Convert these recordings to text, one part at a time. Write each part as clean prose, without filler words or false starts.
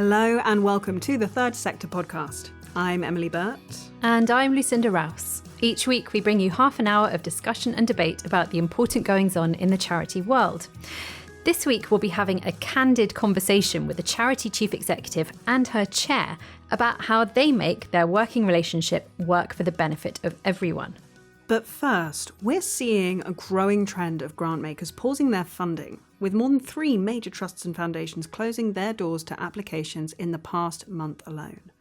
Hello and welcome to the Third Sector podcast. I'm Emily Burt. And I'm Lucinda Rouse. Each week we bring you half an hour of discussion and debate about the important goings-on in the charity world. This week we'll be having a candid conversation with the charity chief executive and her chair about how they make their working relationship work for the benefit of everyone. But first, we're seeing a growing trend of grant makers pausing their funding, with more than 3 major trusts and foundations closing their doors to applications in the past month alone.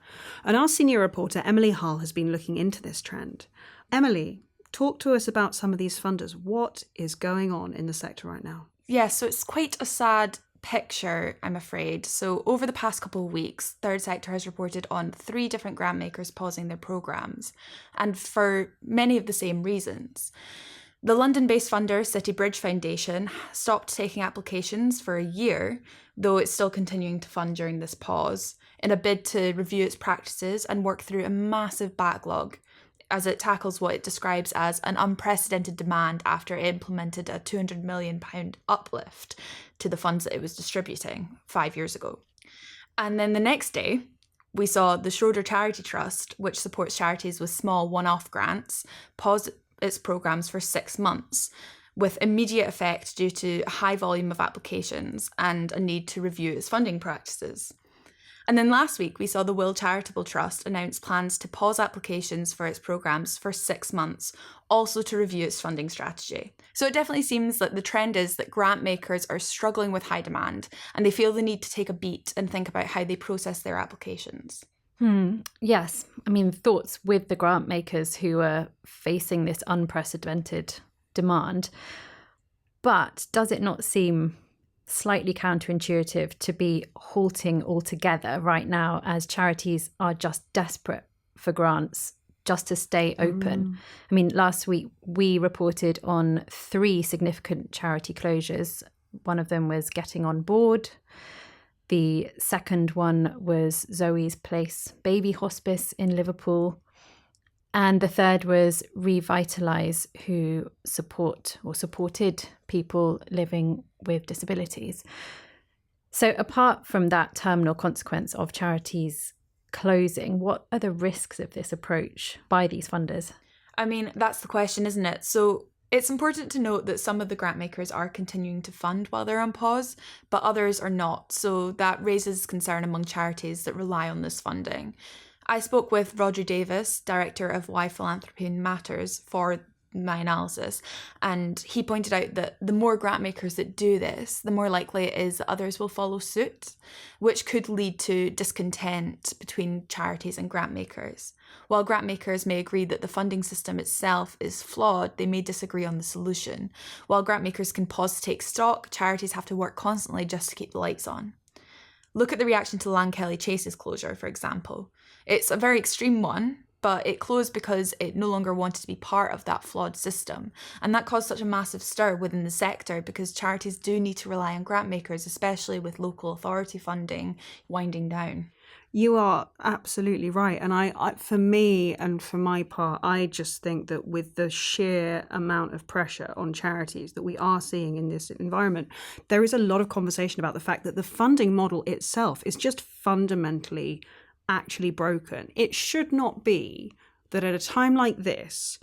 And our senior reporter, Emily Hull, has been looking into this trend. Emily, talk to us about some of these funders. What is going on in the sector right now? Yeah, so it's quite a sad picture, I'm afraid. So over the past couple of weeks, Third Sector has reported on 3 different grant makers pausing their programmes, and for many of the same reasons. The London-based funder City Bridge Foundation stopped taking applications for a year, though it's still continuing to fund during this pause, in a bid to review its practices and work through a massive backlog, as it tackles what it describes as an unprecedented demand after it implemented a £200 million uplift to the funds that it was distributing 5 years ago. And then the next day, we saw the Schroeder Charity Trust, which supports charities with small one-off grants, pause its programmes for 6 months, with immediate effect due to a high volume of applications and a need to review its funding practices. And then last week, we saw the Will Charitable Trust announce plans to pause applications for its programmes for 6 months, also to review its funding strategy. So it definitely seems that the trend is that grant makers are struggling with high demand, and they feel the need to take a beat and think about how they process their applications. Yes, I mean, thoughts with the grant makers who are facing this unprecedented demand. But does it not seem slightly counterintuitive to be halting altogether right now, as charities are just desperate for grants just to stay open? I mean, last week we reported on 3 significant charity closures. One of them was Getting On Board. The second one was Zoe's Place Baby Hospice in Liverpool. And the third was Revitalise, who supported people living with disabilities. So apart from that terminal consequence of charities closing, what are the risks of this approach by these funders? I mean, that's the question, isn't it? So it's important to note that some of the grant makers are continuing to fund while they're on pause, but others are not. So that raises concern among charities that rely on this funding. I spoke with Roger Davis, Director of Why Philanthropy Matters, for my analysis, and he pointed out that the more grant makers that do this, the more likely it is that others will follow suit, which could lead to discontent between charities and grant makers. While grant makers may agree that the funding system itself is flawed, they may disagree on the solution. While grant makers can pause to take stock, charities have to work constantly just to keep the lights on. Look at the reaction to Lankelly Chase's closure, for example. It's a very extreme one, but it closed because it no longer wanted to be part of that flawed system. And that caused such a massive stir within the sector because charities do need to rely on grant makers, especially with local authority funding winding down. You are absolutely right. And I for me and for my part, I just think that with the sheer amount of pressure on charities that we are seeing in this environment, there is a lot of conversation about the fact that the funding model itself is just fundamentally actually broken. It should not be that at a time like this,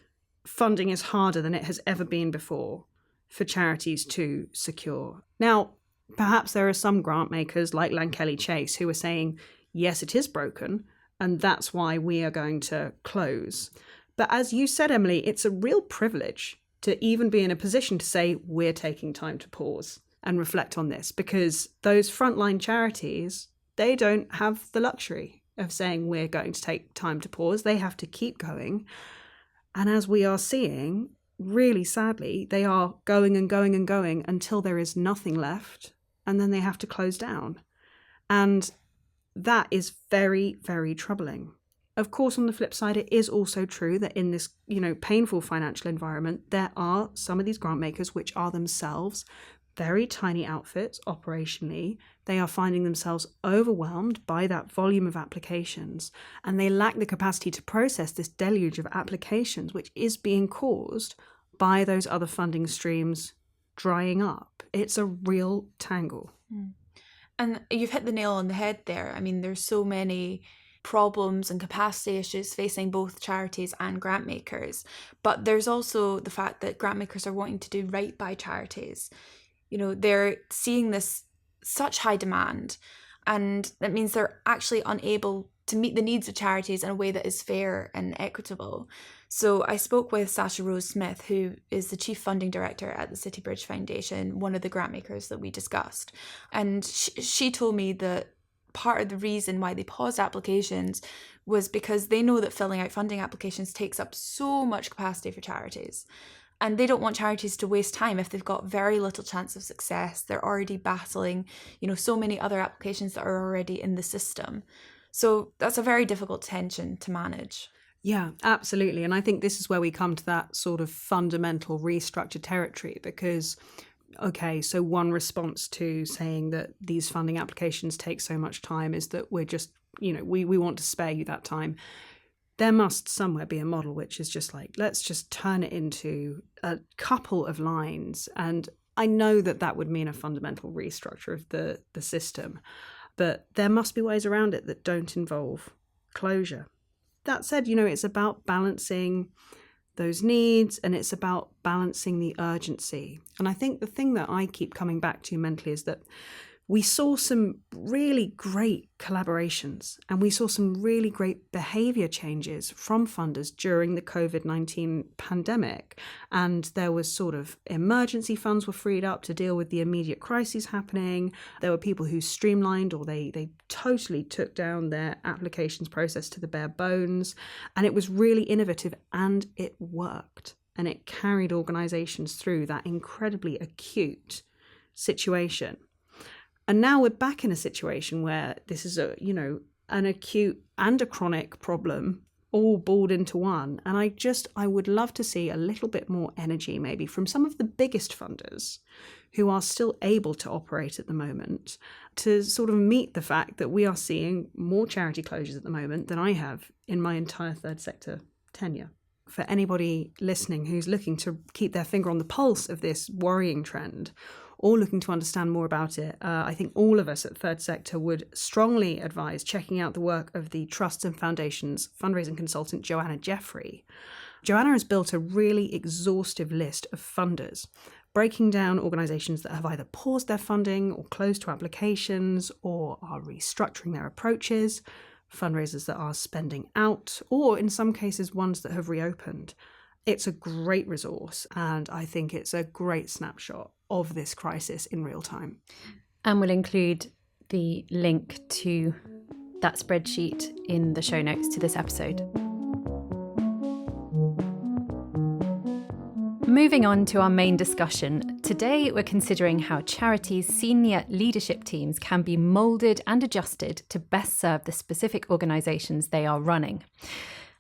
funding is harder than it has ever been before for charities to secure. Now, perhaps there are some grant makers like Lankelly Chase who are saying, yes, it is broken, and that's why we are going to close. But as you said, Emily, it's a real privilege to even be in a position to say we're taking time to pause and reflect on this, because those frontline charities, they don't have the luxury of saying we're going to take time to pause. They have to keep going. And as we are seeing, really sadly, they are going and going and going until there is nothing left, and then they have to close down. And that is very, very troubling. Of course, on the flip side, it is also true that in this, painful financial environment, there are some of these grant makers which are themselves very tiny outfits operationally. They are finding themselves overwhelmed by that volume of applications, and they lack the capacity to process this deluge of applications, which is being caused by those other funding streams drying up. It's a real tangle. And you've hit the nail on the head there. I mean, there's so many problems and capacity issues facing both charities and grant makers. But there's also the fact that grant makers are wanting to do right by charities. You know, they're seeing this such high demand, and that means they're actually unable to meet the needs of charities in a way that is fair and equitable. So I spoke with Sasha Rose Smith, who is the Chief Funding Director at the City Bridge Foundation, one of the grant makers that we discussed. And she told me that part of the reason why they paused applications was because they know that filling out funding applications takes up so much capacity for charities. And they don't want charities to waste time if they've got very little chance of success. They're already battling, so many other applications that are already in the system. So that's a very difficult tension to manage. Yeah, absolutely. And I think this is where we come to that sort of fundamental restructure territory, because, okay, so one response to saying that these funding applications take so much time is that we're just, we want to spare you that time. There must somewhere be a model which is just like, let's just turn it into a couple of lines. And I know that would mean a fundamental restructure of the system, but there must be ways around it that don't involve closure. That said, it's about balancing those needs, and it's about balancing the urgency. And I think the thing that I keep coming back to mentally is that we saw some really great collaborations, and we saw some really great behaviour changes from funders during the COVID-19 pandemic. And there was sort of emergency funds were freed up to deal with the immediate crises happening. There were people who streamlined, or they totally took down their applications process to the bare bones. And it was really innovative, and it worked. And it carried organisations through that incredibly acute situation. And now we're back in a situation where this is an acute and a chronic problem all balled into one. And I would love to see a little bit more energy maybe from some of the biggest funders who are still able to operate at the moment, to sort of meet the fact that we are seeing more charity closures at the moment than I have in my entire third sector tenure. For anybody listening who's looking to keep their finger on the pulse of this worrying trend, or looking to understand more about it, I think all of us at Third Sector would strongly advise checking out the work of the Trusts and Foundations fundraising consultant Joanna Jeffrey. Joanna has built a really exhaustive list of funders, breaking down organisations that have either paused their funding or closed to applications or are restructuring their approaches, fundraisers that are spending out, or in some cases ones that have reopened. It's a great resource, and I think it's a great snapshot of this crisis in real time. And we'll include the link to that spreadsheet in the show notes to this episode. Moving on to our main discussion, today we're considering how charities' senior leadership teams can be moulded and adjusted to best serve the specific organisations they are running.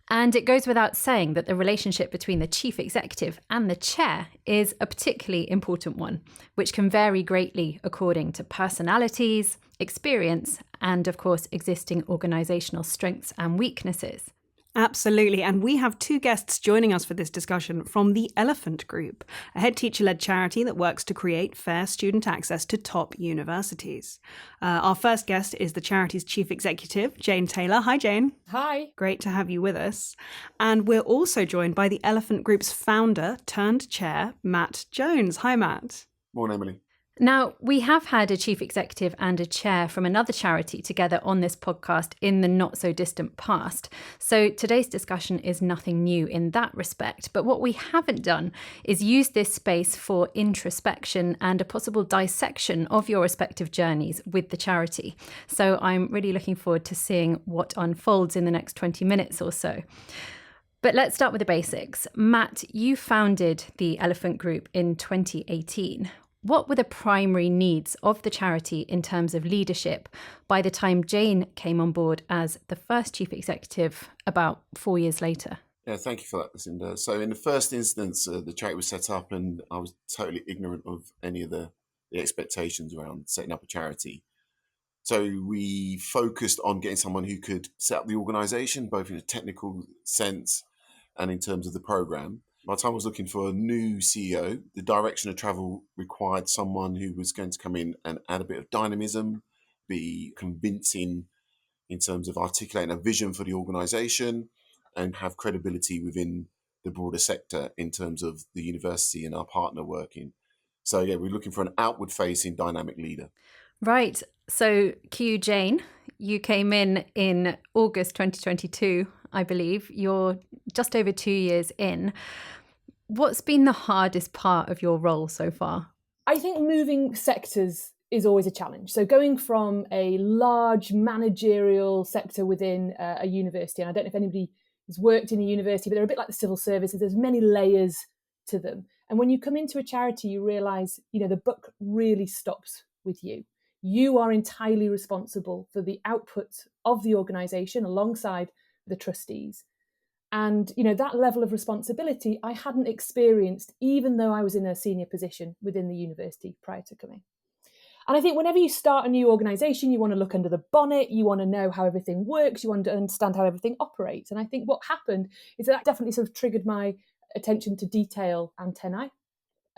And it goes without saying that the relationship between the chief executive and the chair is a particularly important one, which can vary greatly according to personalities, experience, and of course, existing organisational strengths and weaknesses. Absolutely. And we have two guests joining us for this discussion from the Elephant Group, a head teacher-led charity that works to create fair student access to top universities. Our first guest is the charity's chief executive, Jayne Taylor. Hi, Jayne. Hi. Great to have you with us. And we're also joined by the Elephant Group's founder turned chair, Matt Jones. Hi, Matt. Morning, Emily. Now, we have had a chief executive and a chair from another charity together on this podcast in the not so distant past. So today's discussion is nothing new in that respect. But what we haven't done is use this space for introspection and a possible dissection of your respective journeys with the charity. So I'm really looking forward to seeing what unfolds in the next 20 minutes or so. But let's start with the basics. Matt, you founded the Elephant Group in 2018. What were the primary needs of the charity in terms of leadership by the time Jayne came on board as the first chief executive about 4 years later? Yeah, thank you for that, Lucinda. So in the first instance, the charity was set up and I was totally ignorant of any of the expectations around setting up a charity. So we focused on getting someone who could set up the organisation, both in a technical sense and in terms of the programme. By the time I was looking for a new CEO, the direction of travel required someone who was going to come in and add a bit of dynamism, be convincing in terms of articulating a vision for the organisation and have credibility within the broader sector in terms of the university and our partner working. So yeah, we're looking for an outward-facing dynamic leader. Right. So cue Jayne. You came in August 2022, I believe. You're just over 2 years in. What's been the hardest part of your role so far? I think moving sectors is always a challenge. So going from a large managerial sector within a university, and I don't know if anybody has worked in a university, but they're a bit like the civil services. There's many layers to them. And when you come into a charity, you realise, the buck really stops with you. You are entirely responsible for the output of the organisation alongside the trustees. And, that level of responsibility I hadn't experienced, even though I was in a senior position within the university prior to coming. And I think whenever you start a new organisation, you want to look under the bonnet, you want to know how everything works, you want to understand how everything operates. And I think what happened is that definitely sort of triggered my attention to detail antennae.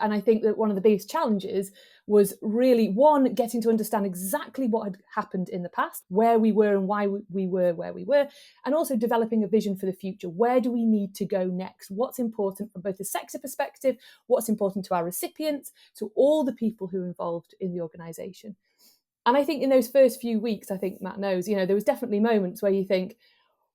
And I think that one of the biggest challenges was really, one, getting to understand exactly what had happened in the past, where we were and why we were where we were, and also developing a vision for the future. Where do we need to go next? What's important from both a sector perspective, what's important to our recipients, to all the people who are involved in the organisation. And I think in those first few weeks, I think Matt knows, there was definitely moments where you think,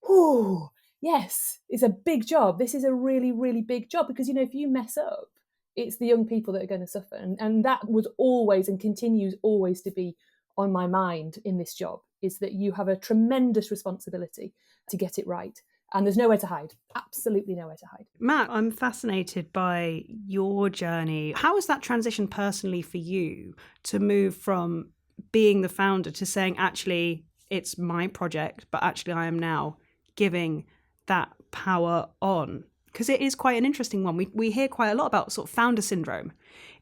oh, yes, it's a big job. This is a really, really big job because, if you mess up, it's the young people that are going to suffer. And that was always and continues always to be on my mind in this job, is that you have a tremendous responsibility to get it right. And there's nowhere to hide, absolutely nowhere to hide. Matt, I'm fascinated by your journey. How was that transition personally for you to move from being the founder to saying, actually, it's my project, but actually I am now giving that power on? Because it is quite an interesting one. We hear quite a lot about sort of founder syndrome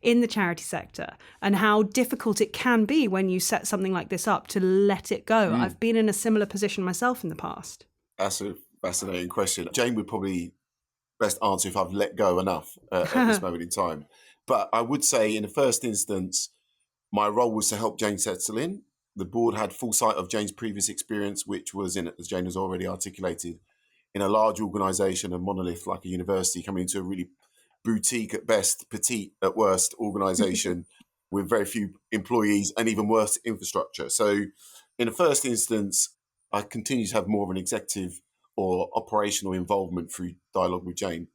in the charity sector and how difficult it can be when you set something like this up to let it go. I've been in a similar position myself in the past. That's a fascinating question. Jayne would probably best answer if I've let go enough at this moment in time. But I would say in the first instance, my role was to help Jayne settle in. The board had full sight of Jayne's previous experience, which was in, as Jayne has already articulated, in a large organisation, a monolith like a university, coming into a really boutique at best, petite at worst organisation with very few employees and even worse infrastructure. So in the first instance, I continue to have more of an executive or operational involvement through dialogue with Jayne.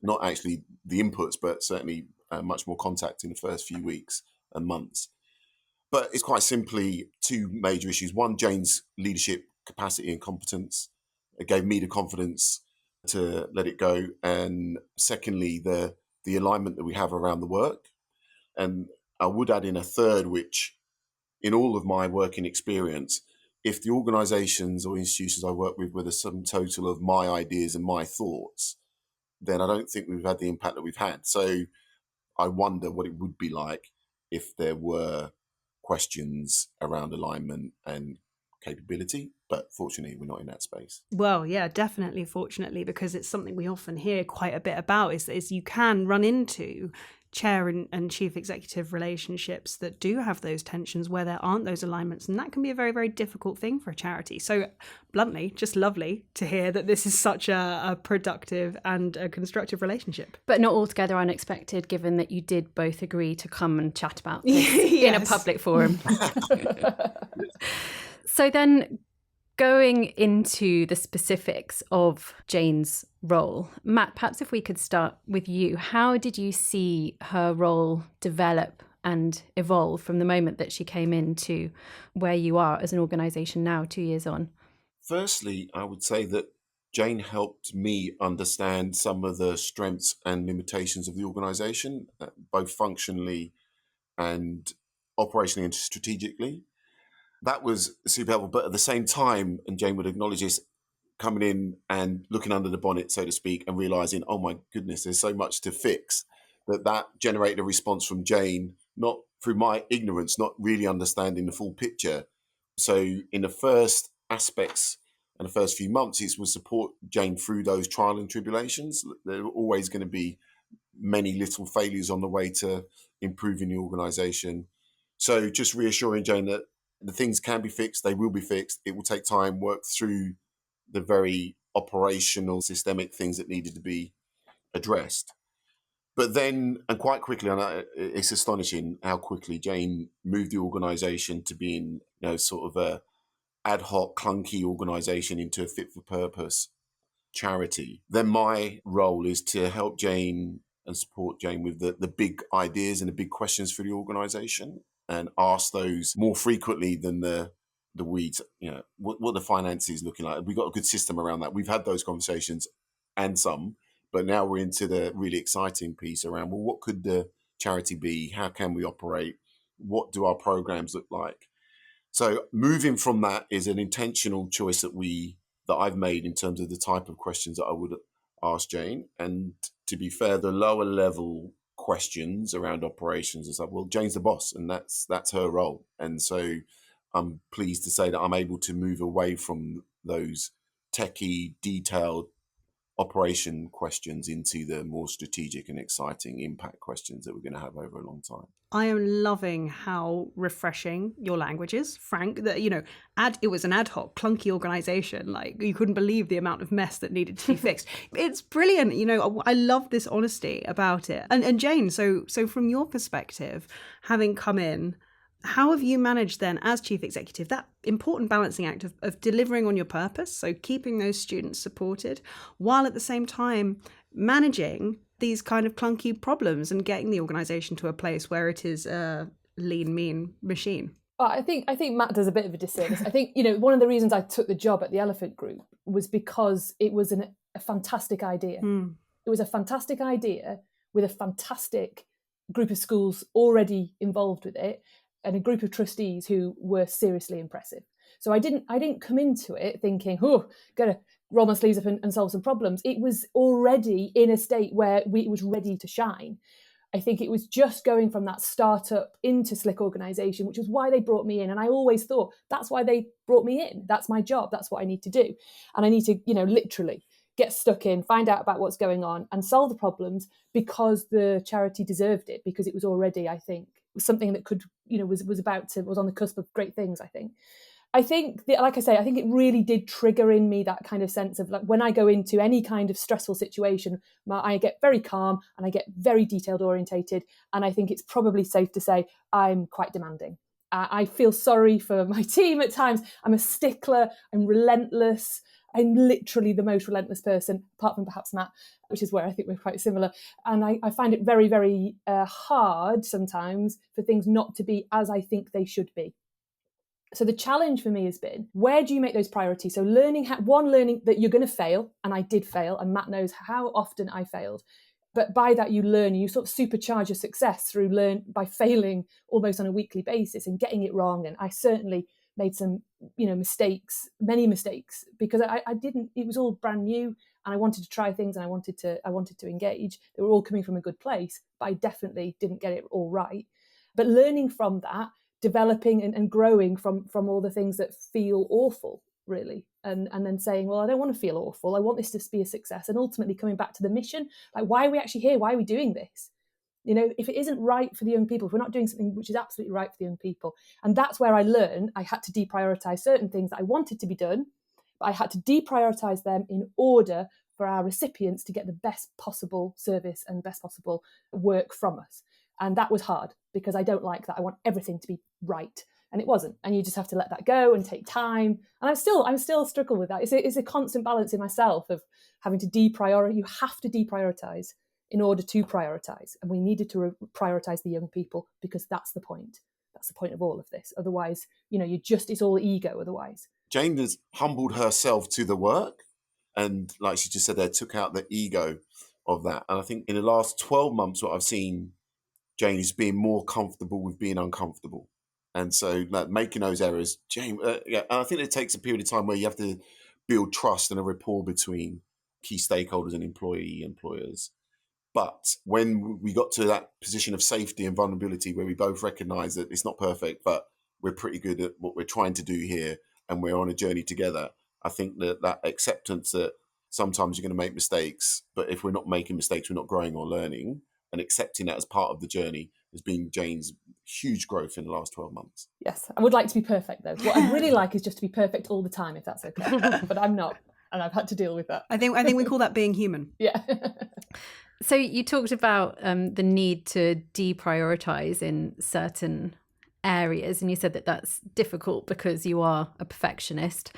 Not actually the inputs, but certainly much more contact in the first few weeks and months. But it's quite simply two major issues. One, Jayne's leadership capacity and competence. It gave me the confidence to let it go. And secondly, the alignment that we have around the work. And I would add in a third, which in all of my working experience, if the organisations or institutions I work with were the sum total of my ideas and my thoughts, then I don't think we've had the impact that we've had. So I wonder what it would be like if there were questions around alignment and capability, but fortunately we're not in that space. Well, yeah, definitely, fortunately, because it's something we often hear quite a bit about is you can run into chair and chief executive relationships that do have those tensions where there aren't those alignments, and that can be a very, very difficult thing for a charity. So bluntly, just lovely to hear that this is such a productive and a constructive relationship. But not altogether unexpected, given that you did both agree to come and chat about this in a public forum. So then, going into the specifics of Jayne's role, Matt, perhaps if we could start with you. How did you see her role develop and evolve from the moment that she came in to where you are as an organisation now, 2 years on? Firstly, I would say that Jayne helped me understand some of the strengths and limitations of the organisation, both functionally and operationally and strategically. That was super helpful. But at the same time, and Jayne would acknowledge this, coming in and looking under the bonnet, so to speak, and realising, oh my goodness, there's so much to fix, that generated a response from Jayne, not through my ignorance, not really understanding the full picture. So in the first aspects and the first few months, it was support Jayne through those trial and tribulations. There were always going to be many little failures on the way to improving the organisation. So just reassuring Jayne that The things can be fixed, they will be fixed. It will take time, work through the very operational, systemic things that needed to be addressed. But then, and quite quickly, and it's astonishing how quickly Jayne moved the organisation to being, sort of a ad hoc, clunky organisation into a fit-for-purpose charity. Then my role is to help Jayne and support Jayne with the big ideas and the big questions for the organisation, and ask those more frequently than the weeds. What the finances looking like. We've got a good system around that. We've had those conversations and some, but now we're into the really exciting piece around, well, what could the charity be? How can we operate? What do our programs look like? So moving from that is an intentional choice that I've made in terms of the type of questions that I would ask Jayne. And to be fair, the lower level questions around operations is like, well, Jayne's the boss, and that's her role. And so I'm pleased to say that I'm able to move away from those techie, detailed operation questions into the more strategic and exciting impact questions that we're going to have over a long time. I am loving how refreshing your language is, Frank. That it was an ad hoc, clunky organisation. Like, you couldn't believe the amount of mess that needed to be fixed. It's brilliant. I love this honesty about it. And Jayne, so from your perspective, having come in, how have you managed then, as chief executive, that important balancing act of delivering on your purpose, so keeping those students supported, while at the same time managing these kind of clunky problems and getting the organisation to a place where it is a lean, mean machine? Well, I think Matt does a bit of a disservice. I think, one of the reasons I took the job at the Elephant Group was because it was a fantastic idea. It was a fantastic idea with a fantastic group of schools already involved with it, and a group of trustees who were seriously impressive. So I didn't come into it thinking, gotta roll my sleeves up and solve some problems. It was already in a state where it was ready to shine. I think it was just going from that startup into slick organisation, which is why they brought me in. And I always thought, that's why they brought me in. That's my job. That's what I need to do. And I need to, literally get stuck in, find out about what's going on and solve the problems, because the charity deserved it, because it was already, I think, something that could, was on the cusp of great things, I think. I think, like I say, I think it really did trigger in me that kind of sense of, like, when I go into any kind of stressful situation, I get very calm and I get very detailed orientated. And I think it's probably safe to say I'm quite demanding. I feel sorry for my team at times. I'm a stickler. I'm relentless. I'm literally the most relentless person, apart from perhaps Matt, which is where I think we're quite similar. And I find it very, very hard sometimes for things not to be as I think they should be. So the challenge for me has been, where do you make those priorities? So learning that you're going to fail, and I did fail, and Matt knows how often I failed. But by that, you learn, you sort of supercharge your success by failing almost on a weekly basis and getting it wrong. And I certainly made some, mistakes, many mistakes, because I didn't, it was all brand new, and I wanted to try things, and I wanted to engage. They were all coming from a good place, but I definitely didn't get it all right. But learning from that, developing and growing from all the things that feel awful, really, and then saying, well, I don't want to feel awful. I want this to be a success. And ultimately coming back to the mission, like, why are we actually here? Why are we doing this? If it isn't right for the young people, if we're not doing something which is absolutely right for the young people. And that's where I learned I had to deprioritize certain things that I wanted to be done, but I had to deprioritize them in order for our recipients to get the best possible service and best possible work from us. And that was hard, because I don't like that. I want everything to be right. And it wasn't. And you just have to let that go and take time. And I'm still struggle with that. It's a constant balance in myself of having to deprioritize. You have to deprioritize in order to prioritize. And we needed to prioritize the young people, because that's the point. That's the point of all of this. Otherwise, it's all ego otherwise. Jayne has humbled herself to the work. And like she just said there, took out the ego of that. And I think in the last 12 months, what I've seen Jayne is being more comfortable with being uncomfortable. And so, like, making those errors, Jayne, and I think it takes a period of time where you have to build trust and a rapport between key stakeholders and employers. But when we got to that position of safety and vulnerability, where we both recognize that it's not perfect, but we're pretty good at what we're trying to do here, and we're on a journey together, I think that acceptance that sometimes you're going to make mistakes, but if we're not making mistakes, we're not growing or learning, and accepting that as part of the journey, has been Jayne's huge growth in the last 12 months. Yes, I would like to be perfect though. What I'd really like is just to be perfect all the time, if that's okay. But I'm not, and I've had to deal with that. I think we call that being human. Yeah. So you talked about the need to deprioritize in certain areas, and you said that that's difficult because you are a perfectionist.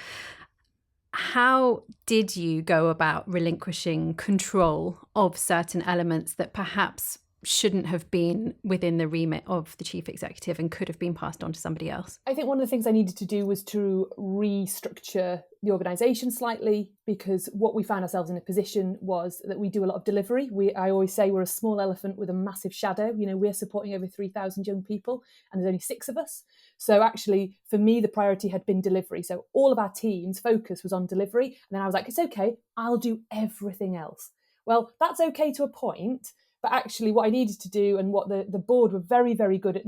How did you go about relinquishing control of certain elements that perhaps shouldn't have been within the remit of the chief executive and could have been passed on to somebody else? I think one of the things I needed to do was to restructure the organisation slightly, because what we found ourselves in a position was that we do a lot of delivery. I always say we're a small elephant with a massive shadow. You know, we're supporting over 3,000 young people and there's only 6 of us. So actually, for me, the priority had been delivery. So all of our team's focus was on delivery. And then I was like, it's okay, I'll do everything else. Well, that's okay to a point. But actually what I needed to do, and what the board were very, very good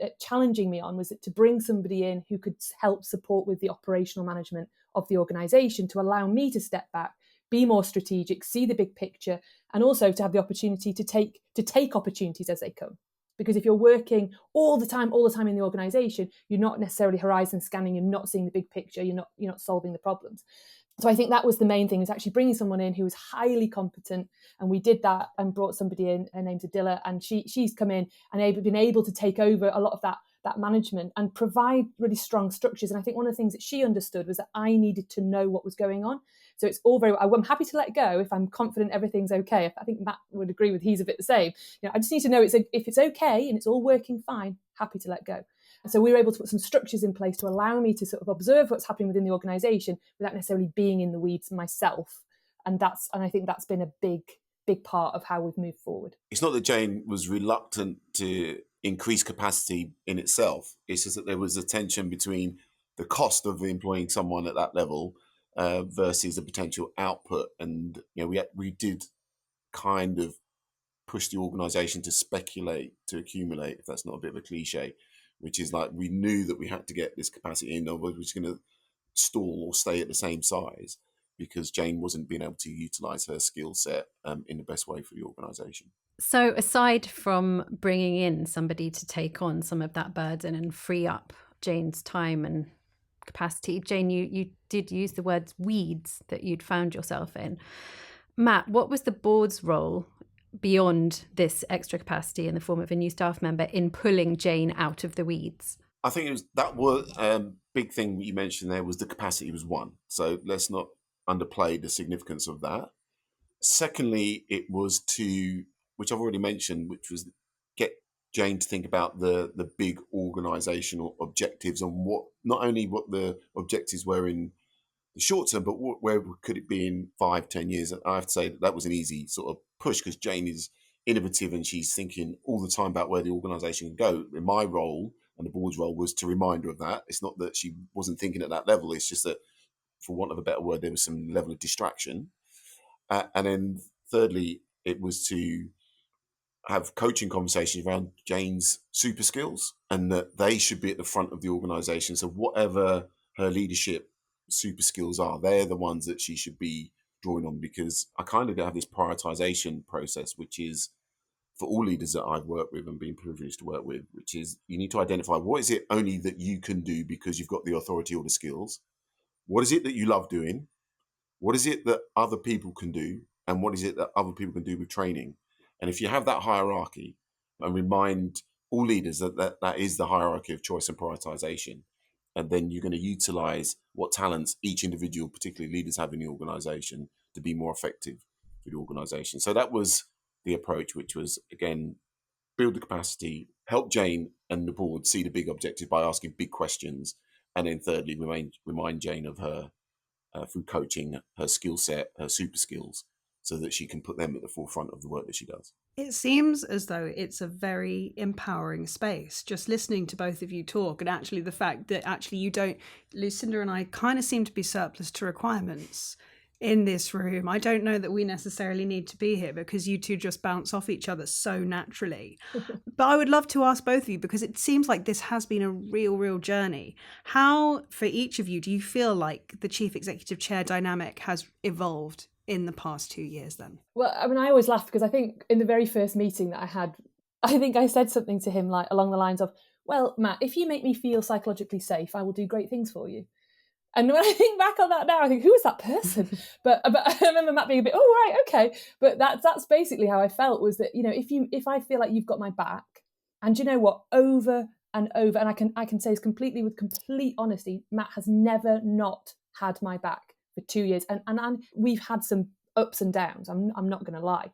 at challenging me on, was to bring somebody in who could help support with the operational management of the organisation, to allow me to step back, be more strategic, see the big picture, and also to have the opportunity to take opportunities as they come. Because if you're working all the time in the organisation, you're not necessarily horizon scanning, you're not seeing the big picture, you're not solving the problems. So I think that was the main thing, is actually bringing someone in who was highly competent. And we did that and brought somebody in, her name's Adila, and she's come in and been able to take over a lot of that management and provide really strong structures. And I think one of the things that she understood was that I needed to know what was going on. So it's all very, I'm happy to let go if I'm confident everything's okay. I think Matt would agree with, he's a bit the same. You know, I just need to know if it's okay and it's all working fine, happy to let go. So we were able to put some structures in place to allow me to sort of observe what's happening within the organisation without necessarily being in the weeds myself. And I think that's been a big part of how we've moved forward. It's not that Jayne was reluctant to increase capacity in itself. It's just that there was a tension between the cost of employing someone at that level versus the potential output. And you know, we did kind of push the organisation to speculate, to accumulate, if that's not a bit of a cliche, which is like, we knew that we had to get this capacity in, or we're just going to stall or stay at the same size, because Jayne wasn't being able to utilise her skill set in the best way for the organisation. So aside from bringing in somebody to take on some of that burden and free up Jayne's time and capacity, Jayne, you did use the words weeds that you'd found yourself in. Matt, what was the board's role beyond this extra capacity in the form of a new staff member in pulling Jayne out of the weeds? I think that was big thing you mentioned there, was the capacity was one. So let's not underplay the significance of that. Secondly, it was to, which I've already mentioned, which was get Jayne to think about the big organisational objectives, and not only what the objectives were in the short term, but where could it be in 5-10 years? I have to say that was an easy sort of push, because Jayne is innovative and she's thinking all the time about where the organisation can go. In my role and the board's role was to remind her of that. It's not that she wasn't thinking at that level. It's just that, for want of a better word, there was some level of distraction. And then thirdly, it was to have coaching conversations around Jayne's super skills, and that they should be at the front of the organisation. So whatever her leadership super skills are, they're the ones that she should be drawing on, because I kind of have this prioritization process, which is for all leaders that I've worked with and been privileged to work with, which is you need to identify what is it only that you can do because you've got the authority or the skills. What is it that you love doing? What is it that other people can do? And what is it that other people can do with training? And if you have that hierarchy, and remind all leaders that is the hierarchy of choice and prioritization, and then you're going to utilize what talents each individual, particularly leaders, have in the organization to be more effective for the organization. So that was the approach, which was, again, build the capacity, help Jayne and the board see the big objective by asking big questions, and then thirdly, remind Jayne of her, through coaching, her skill set, her super skills, so that she can put them at the forefront of the work that she does. It seems as though it's a very empowering space, just listening to both of you talk, and actually the fact that actually you don't, Lucinda and I kind of seem to be surplus to requirements in this room. I don't know that we necessarily need to be here, because you two just bounce off each other so naturally. But I would love to ask both of you, because it seems like this has been a real journey. How, for each of you, do you feel like the Chief Executive Chair dynamic has evolved in the past 2 years then? Well, I mean, I always laugh, because I think in the very first meeting that I had I think I said something to him like along the lines of, well, Matt, if you make me feel psychologically safe, I will do great things for you. And when I think back on that now, I think, who is that person? But I remember Matt being a bit, oh, right, okay. But that's basically how I felt, was that, if I feel like you've got my back, and you know what, over and over, and I can say this completely with complete honesty, Matt has never not had my back for 2 years. And we've had some ups and downs, I'm not going to lie.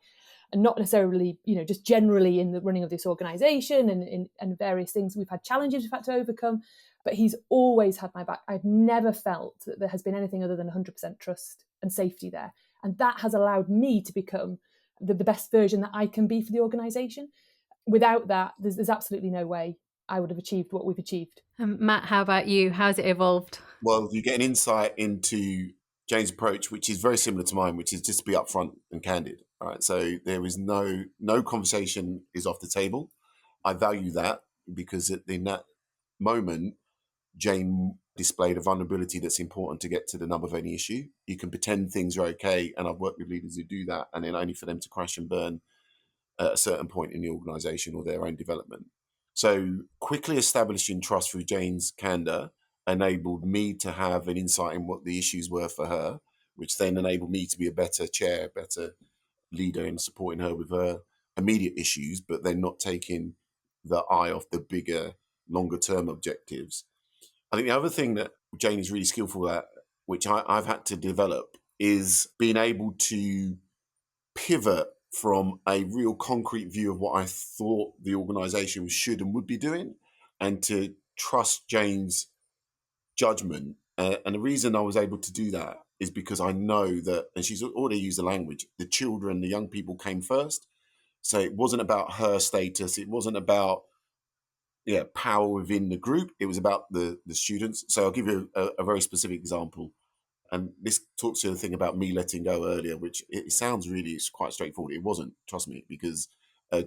And not necessarily, just generally in the running of this organisation and various things. We've had challenges we've had to overcome, but he's always had my back. I've never felt that there has been anything other than 100% trust and safety there. And that has allowed me to become the best version that I can be for the organisation. Without that, there's absolutely no way I would have achieved what we've achieved. Matt, how about you? How's it evolved? Well, you get an insight into Jayne's approach, which is very similar to mine, which is just to be upfront and candid. All right, so there is no conversation is off the table. I value that because in that moment, Jayne displayed a vulnerability that's important to get to the nub of any issue. You can pretend things are okay, and I've worked with leaders who do that, and then only for them to crash and burn at a certain point in the organisation or their own development. So quickly establishing trust through Jayne's candour enabled me to have an insight in what the issues were for her, which then enabled me to be a better chair, better leader in supporting her with her immediate issues, but then not taking the eye off the bigger, longer term objectives. I think the other thing that Jayne is really skillful at, which I've had to develop, is being able to pivot from a real concrete view of what I thought the organisation should and would be doing, and to trust Jayne's judgment. And the reason I was able to do that is because I know that, and she's already used the language, the children, the young people came first. So it wasn't about her status. It wasn't about power within the group. It was about the students. So I'll give you a very specific example. And this talks to the thing about me letting go earlier, which it sounds really, it's quite straightforward. It wasn't, trust me, because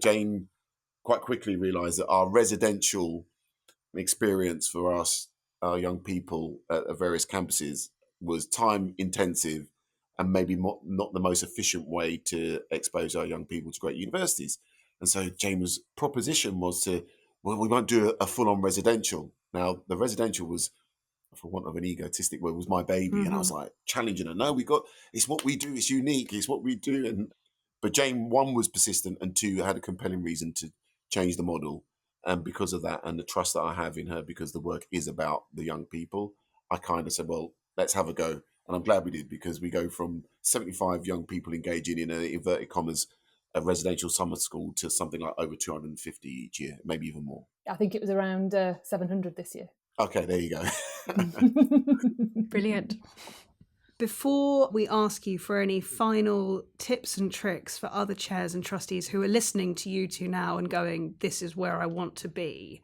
Jayne quite quickly realised that our residential experience for us, our young people at various campuses, was time intensive and maybe not the most efficient way to expose our young people to great universities. And so Jayne's proposition was we won't do a full-on residential. Now, the residential was, for want of an egotistic word, was my baby. Mm-hmm. And I was like challenging her. No, it's what we do. It's unique. It's what we do. But Jayne, one, was persistent, and two, had a compelling reason to change the model. And because of that and the trust that I have in her, because the work is about the young people, I kind of said, well, let's have a go. And I'm glad we did, because we go from 75 young people engaging in a, inverted commas, a residential summer school to something like over 250 each year, maybe even more. I think it was around 700 this year. Okay, there you go. Brilliant. Before we ask you for any final tips and tricks for other chairs and trustees who are listening to you two now and going, this is where I want to be,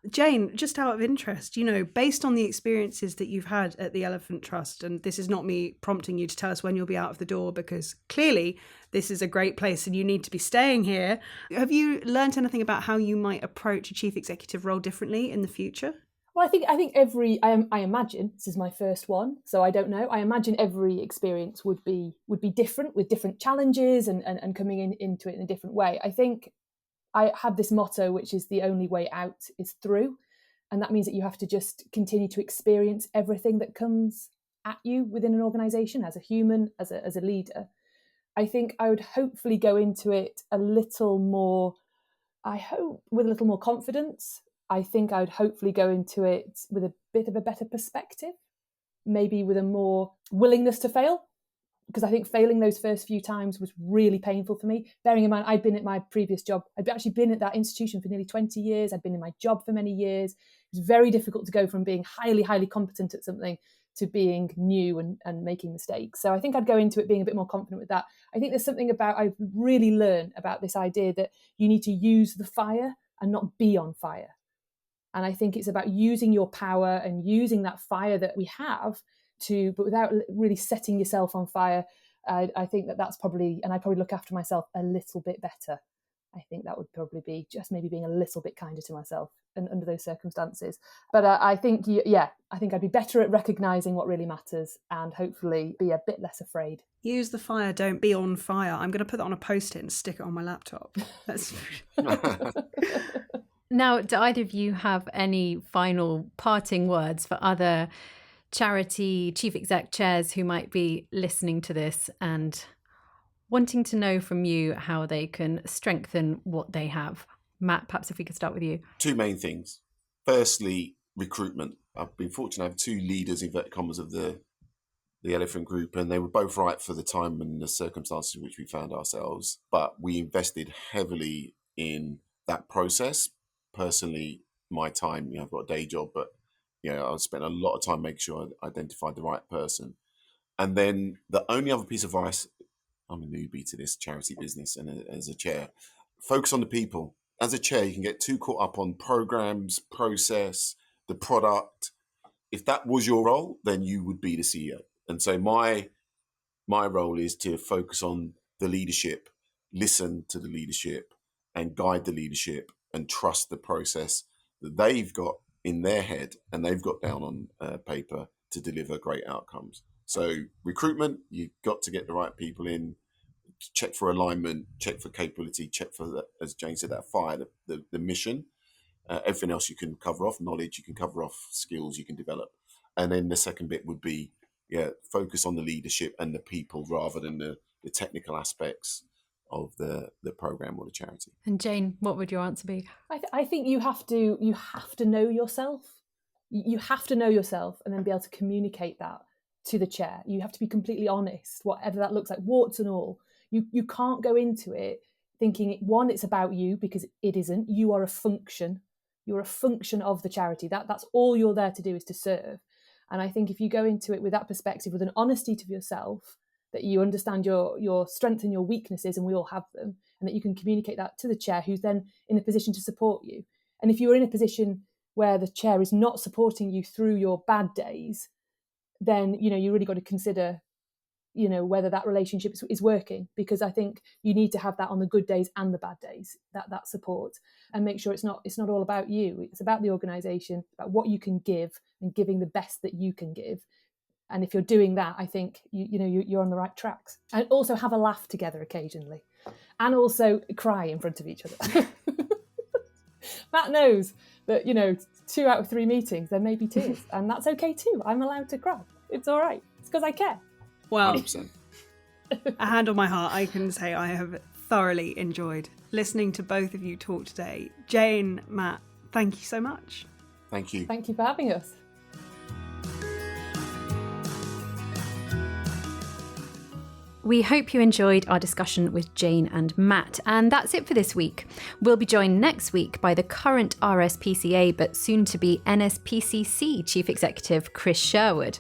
Jayne, just out of interest, based on the experiences that you've had at the Elephant Trust, and this is not me prompting you to tell us when you'll be out of the door, because clearly this is a great place and you need to be staying here. Have you learnt anything about how you might approach a chief executive role differently in the future? Well, I think I imagine, this is my first one, so I don't know. I imagine every experience would be different, with different challenges and coming into it in a different way. I think I have this motto, which is the only way out is through. And that means that you have to just continue to experience everything that comes at you within an organisation, as a human, as a leader. I think I would hopefully go into it a little more, with a little more confidence. I think I would hopefully go into it with a bit of a better perspective, maybe with a more willingness to fail, because I think failing those first few times was really painful for me. Bearing in mind, I'd been at my previous job. I'd actually been at that institution for nearly 20 years. I'd been in my job for many years. It was very difficult to go from being highly, highly competent at something to being new and making mistakes. So I think I'd go into it being a bit more confident with that. I think there's something about, I've really learned about this idea that you need to use the fire and not be on fire. And I think it's about using your power and using that fire that we have but without really setting yourself on fire. I think that's probably, and I probably look after myself a little bit better. I think that would probably be just maybe being a little bit kinder to myself and under those circumstances. But I think, I think I'd be better at recognising what really matters and hopefully be a bit less afraid. Use the fire, don't be on fire. I'm going to put that on a post-it and stick it on my laptop. That's... Now, do either of you have any final parting words for other charity chief exec chairs who might be listening to this and wanting to know from you how they can strengthen what they have? Matt, perhaps if we could start with you. Two main things. Firstly, recruitment. I've been fortunate to have two leaders, inverted commas, of the Elephant Group, and they were both right for the time and the circumstances in which we found ourselves. But we invested heavily in that process. Personally, my time, I've got a day job, but I spent a lot of time making sure I identified the right person. And then the only other piece of advice, I'm a newbie to this charity business, and as a chair, focus on the people. As a chair, you can get too caught up on programs, process, the product. If that was your role, then you would be the CEO. And so my role is to focus on the leadership, listen to the leadership, and guide the leadership, and trust the process that they've got in their head and they've got down on paper to deliver great outcomes. So recruitment, you've got to get the right people in, check for alignment, check for capability, check for, as Jayne said, that fire, the mission. Everything else you can cover off, knowledge you can cover off, skills you can develop. And then the second bit would be, focus on the leadership and the people rather than the technical aspects of the program or the charity. And Jayne, what would your answer be? I think you have to know yourself. You have to know yourself and then be able to communicate that to the chair. You have to be completely honest, whatever that looks like, warts and all. You can't go into it thinking, one, it's about you, because it isn't. You are a function. You're a function of the charity. That's all you're there to do, is to serve. And I think if you go into it with that perspective, with an honesty to yourself, that you understand your strengths and your weaknesses, and we all have them, and that you can communicate that to the chair, who's then in a position to support you. And if you're in a position where the chair is not supporting you through your bad days, then you really got to consider whether that relationship is working, because I think you need to have that on the good days and the bad days, that support, and make sure it's not all about you. It's about the organisation, about what you can give, and giving the best that you can give. And if you're doing that, I think you're on the right tracks. And also have a laugh together occasionally, and also cry in front of each other. Matt knows that 2 out of 3 meetings there may be tears, and that's okay too. I'm allowed to cry. It's all right. It's because I care. Well, 100%. A hand on my heart, I can say I have thoroughly enjoyed listening to both of you talk today. Jayne, Matt, thank you so much. Thank you. Thank you for having us. We hope you enjoyed our discussion with Jayne and Matt, and that's it for this week. We'll be joined next week by the current RSPCA but soon to be NSPCC Chief Executive Chris Sherwood.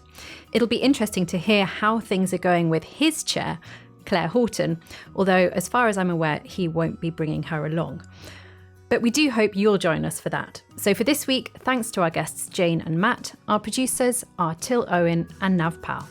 It'll be interesting to hear how things are going with his chair, Claire Horton, although as far as I'm aware, he won't be bringing her along. But we do hope you'll join us for that. So for this week, thanks to our guests Jayne and Matt. Our producers are Till Owen and Nav Pal.